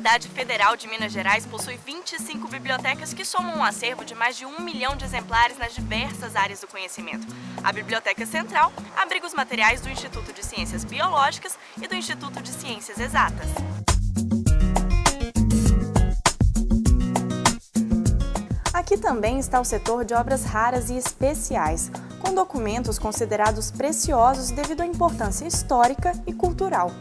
Universidade Federal de Minas Gerais possui 25 bibliotecas que somam um acervo de mais de 1 milhão de exemplares nas diversas áreas do conhecimento. A Biblioteca Central abriga os materiais do Instituto de Ciências Biológicas e do Instituto de Ciências Exatas. Aqui também está o setor de obras raras e especiais, com documentos considerados preciosos devido à importância histórica e cultural.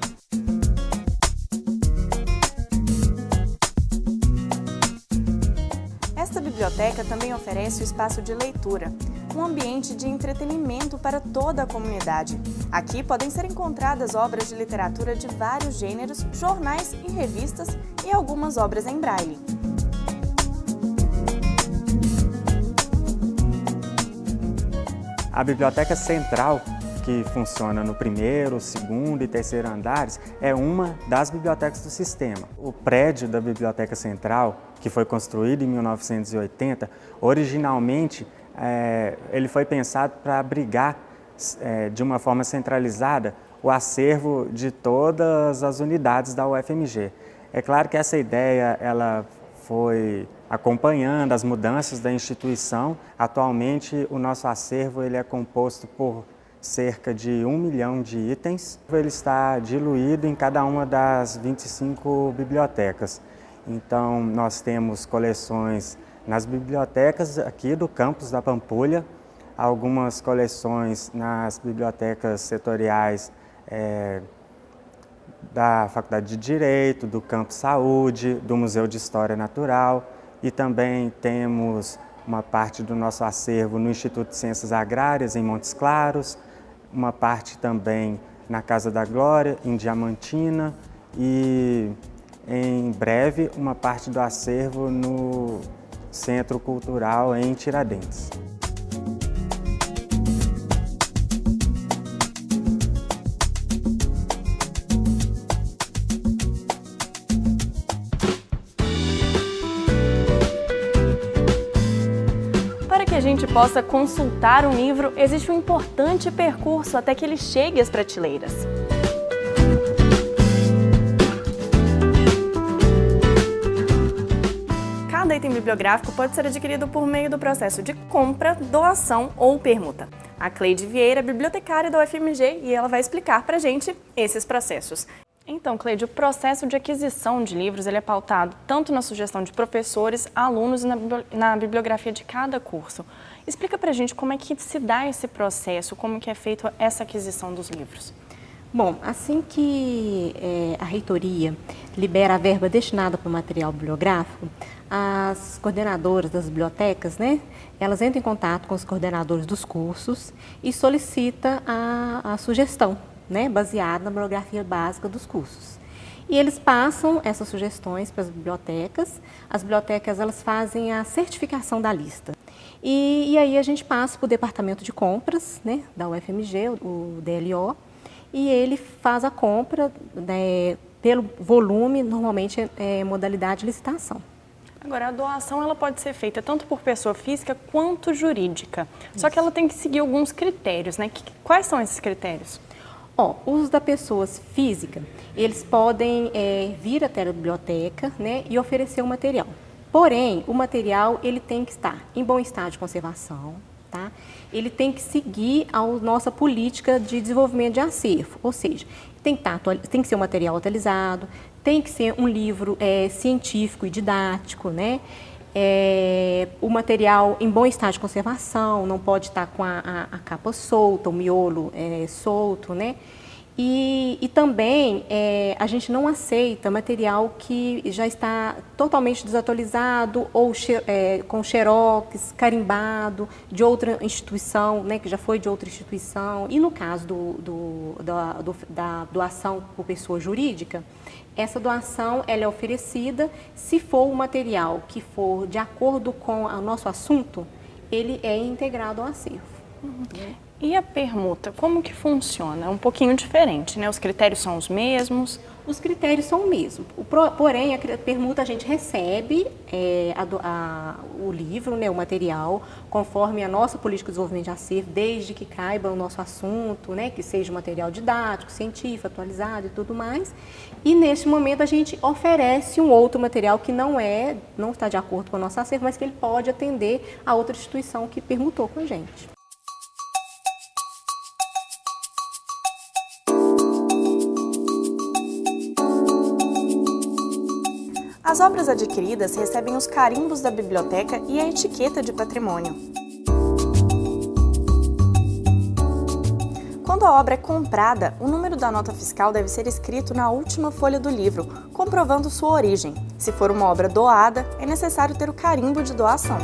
Esta biblioteca também oferece o espaço de leitura, um ambiente de entretenimento para toda a comunidade. Aqui podem ser encontradas obras de literatura de vários gêneros, jornais e revistas e algumas obras em braille. A Biblioteca Central, que funciona no primeiro, segundo e terceiro andares, é uma das bibliotecas do sistema. O prédio da Biblioteca Central, que foi construído em 1980, originalmente ele foi pensado para abrigar de uma forma centralizada o acervo de todas as unidades da UFMG. É claro que essa ideia ela foi acompanhando as mudanças da instituição. Atualmente, o nosso acervo ele é composto por cerca de 1 milhão de itens. Ele está diluído em cada uma das 25 bibliotecas. Então, nós temos coleções nas bibliotecas aqui do campus da Pampulha, algumas coleções nas bibliotecas setoriais da Faculdade de Direito, do Campus Saúde, do Museu de História Natural, e também temos uma parte do nosso acervo no Instituto de Ciências Agrárias, em Montes Claros, uma parte também na Casa da Glória, em Diamantina, e em breve uma parte do acervo no Centro Cultural em Tiradentes. Para que a gente possa consultar um livro, existe um importante percurso até que ele chegue às prateleiras. Cada item bibliográfico pode ser adquirido por meio do processo de compra, doação ou permuta. A Cleide Vieira é bibliotecária da UFMG e ela vai explicar para a gente esses processos. Então, Cleide, o processo de aquisição de livros ele é pautado tanto na sugestão de professores, alunos e na bibliografia de cada curso. Explica pra gente como é que se dá esse processo, como que é feita essa aquisição dos livros. Bom, assim que a reitoria libera a verba destinada para o material bibliográfico, as coordenadoras das bibliotecas, elas entram em contato com os coordenadores dos cursos e solicitam a sugestão, baseada na bibliografia básica dos cursos. E eles passam essas sugestões para as bibliotecas elas fazem a certificação da lista. E aí a gente passa para o departamento de compras, da UFMG, o DLO, e ele faz a compra pelo volume, normalmente é modalidade de licitação. Agora, a doação ela pode ser feita tanto por pessoa física quanto jurídica, só que ela tem que seguir alguns critérios, Quais são esses critérios? O uso da pessoa física, eles podem vir até a biblioteca e oferecer o material. Porém, o material ele tem que estar em bom estado de conservação, tá? Ele tem que seguir a nossa política de desenvolvimento de acervo, ou seja, tem que ser um material atualizado, tem que ser um livro científico e didático, o material em bom estado de conservação, não pode estar com a capa solta, o miolo solto, E também a gente não aceita material que já está totalmente desatualizado ou com xerox, carimbado de outra instituição, que já foi de outra instituição. E no caso da doação por pessoa jurídica, essa doação ela é oferecida se for um material que for de acordo com o nosso assunto, ele é integrado ao acervo. E a permuta, como que funciona? É um pouquinho diferente, Os critérios são os mesmos Os critérios são o mesmo, porém a permuta a gente recebe o livro, né, o material, conforme a nossa política de desenvolvimento de acervo, desde que caiba o nosso assunto, né, que seja material didático, científico, atualizado e tudo mais. E neste momento a gente oferece um outro material que não está de acordo com o nosso acervo, mas que ele pode atender a outra instituição que permutou com a gente. As obras adquiridas recebem os carimbos da biblioteca e a etiqueta de patrimônio. Quando a obra é comprada, o número da nota fiscal deve ser escrito na última folha do livro, comprovando sua origem. Se for uma obra doada, é necessário ter o carimbo de doação.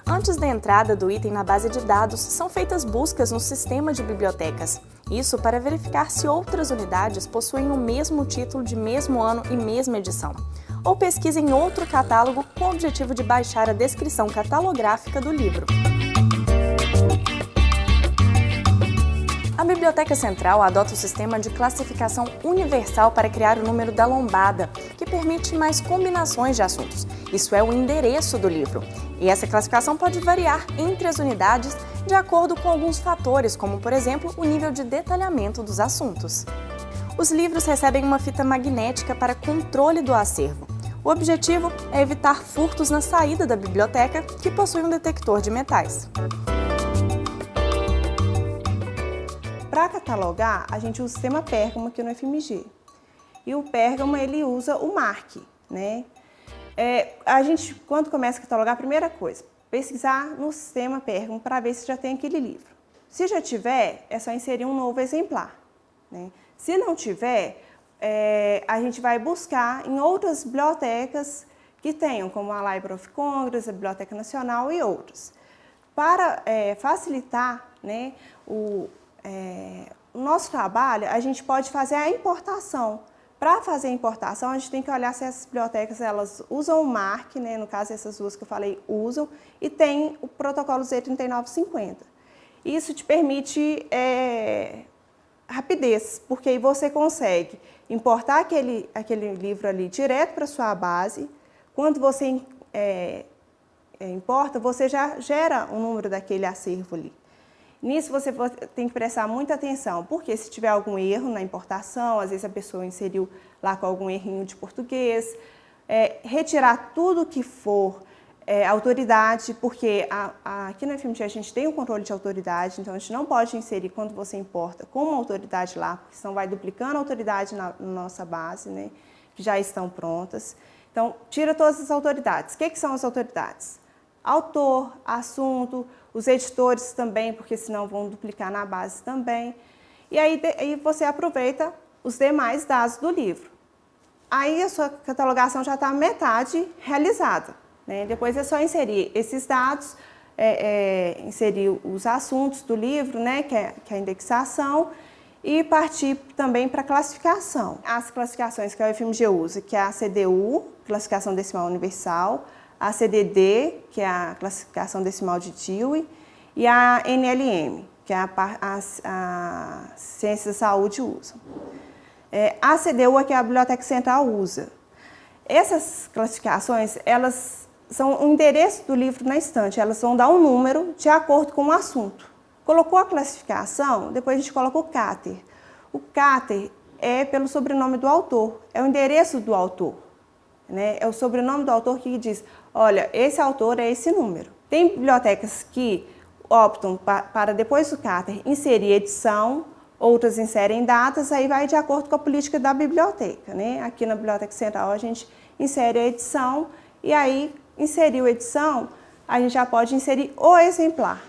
Antes da entrada do item na base de dados, são feitas buscas no sistema de bibliotecas. Isso para verificar se outras unidades possuem o mesmo título de mesmo ano e mesma edição. Ou pesquisa em outro catálogo com o objetivo de baixar a descrição catalográfica do livro. A Biblioteca Central adota o sistema de classificação universal para criar o número da lombada, que permite mais combinações de assuntos. Isso é o endereço do livro. E essa classificação pode variar entre as unidades de acordo com alguns fatores, como, por exemplo, o nível de detalhamento dos assuntos. Os livros recebem uma fita magnética para controle do acervo. O objetivo é evitar furtos na saída da biblioteca, que possui um detector de metais. Para catalogar, a gente usa o sistema Pérgamo aqui no FMG. E o Pérgamo, ele usa o MARC, né? A gente, quando começa a catalogar, a primeira coisa, pesquisar no sistema Pérgamo para ver se já tem aquele livro. Se já tiver, é só inserir um novo exemplar, né? Se não tiver, a gente vai buscar em outras bibliotecas que tenham, como a Library of Congress, a Biblioteca Nacional e outras. Para facilitar, né, o nosso trabalho, a gente pode fazer a importação. Para fazer a importação, a gente tem que olhar se essas bibliotecas elas usam o MARC, né, no caso essas duas que eu falei usam, e tem o protocolo Z3950. Isso te permite rapidez, porque aí você consegue importar aquele livro ali direto para a sua base. Quando você importa, você já gera um número daquele acervo ali. Nisso você tem que prestar muita atenção, porque se tiver algum erro na importação, às vezes a pessoa inseriu lá com algum errinho de português, retirar tudo que for autoridade, porque aqui no FMG a gente tem o controle de autoridade, então a gente não pode inserir quando você importa com uma autoridade lá, porque senão vai duplicando a autoridade na nossa base, né, que já estão prontas. Então, tira todas as autoridades. O que são as autoridades? Autor, assunto, os editores também, porque senão vão duplicar na base também. E aí você aproveita os demais dados do livro. Aí a sua catalogação já está metade realizada, né? Depois é só inserir esses dados, inserir os assuntos do livro, né, que é a indexação, e partir também para a classificação. As classificações que a UFMG usa, que é a CDU, Classificação Decimal Universal, a CDD, que é a Classificação Decimal de Dewey, e a NLM, que é a Ciências da Saúde usa. A CDU é que a Biblioteca Central usa. Essas classificações, elas são o endereço do livro na estante, elas vão dar um número de acordo com o assunto. Colocou a classificação, depois a gente coloca o CATER. O CATER é pelo sobrenome do autor, é o endereço do autor, né? É o sobrenome do autor que diz, olha, esse autor é esse número. Tem bibliotecas que optam para depois do CATER inserir edição, outras inserem datas, aí vai de acordo com a política da biblioteca, né? Aqui na Biblioteca Central a gente insere a edição e aí inseriu a edição, a gente já pode inserir o exemplar.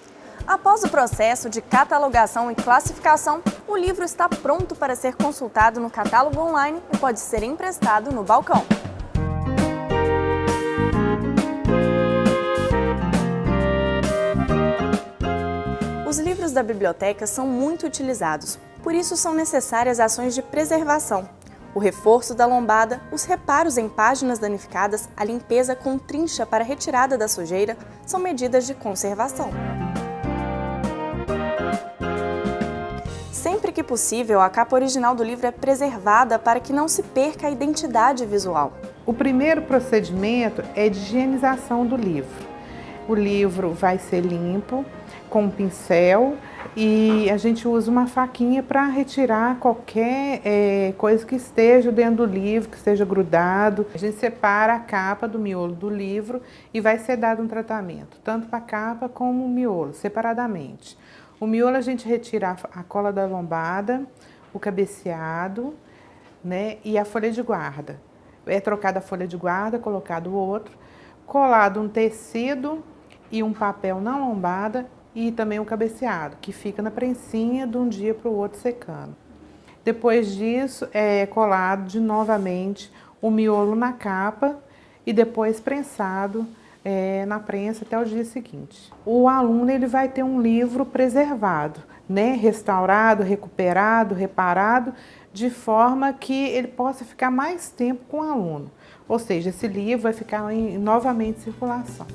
Após o processo de catalogação e classificação, o livro está pronto para ser consultado no catálogo online e pode ser emprestado no balcão. Os livros da biblioteca são muito utilizados, por isso são necessárias ações de preservação. O reforço da lombada, os reparos em páginas danificadas, a limpeza com trincha para retirada da sujeira são medidas de conservação. possível, a capa original do livro é preservada para que não se perca a identidade visual. O primeiro procedimento é de higienização do livro. O livro vai ser limpo com um pincel e a gente usa uma faquinha para retirar qualquer coisa que esteja dentro do livro, que esteja grudado. A gente separa a capa do miolo do livro e vai ser dado um tratamento, tanto para a capa como o miolo, separadamente. O miolo a gente retira a cola da lombada, o cabeceado, né, e a folha de guarda. É trocada a folha de guarda, colocado o outro, colado um tecido e um papel na lombada e também o cabeceado, que fica na prensinha de um dia para o outro secando. Depois disso, é colado novamente o miolo na capa e depois prensado na prensa até o dia seguinte. O aluno ele vai ter um livro preservado, né, restaurado, recuperado, reparado, de forma que ele possa ficar mais tempo com o aluno. Ou seja, esse livro vai ficar novamente em circulação.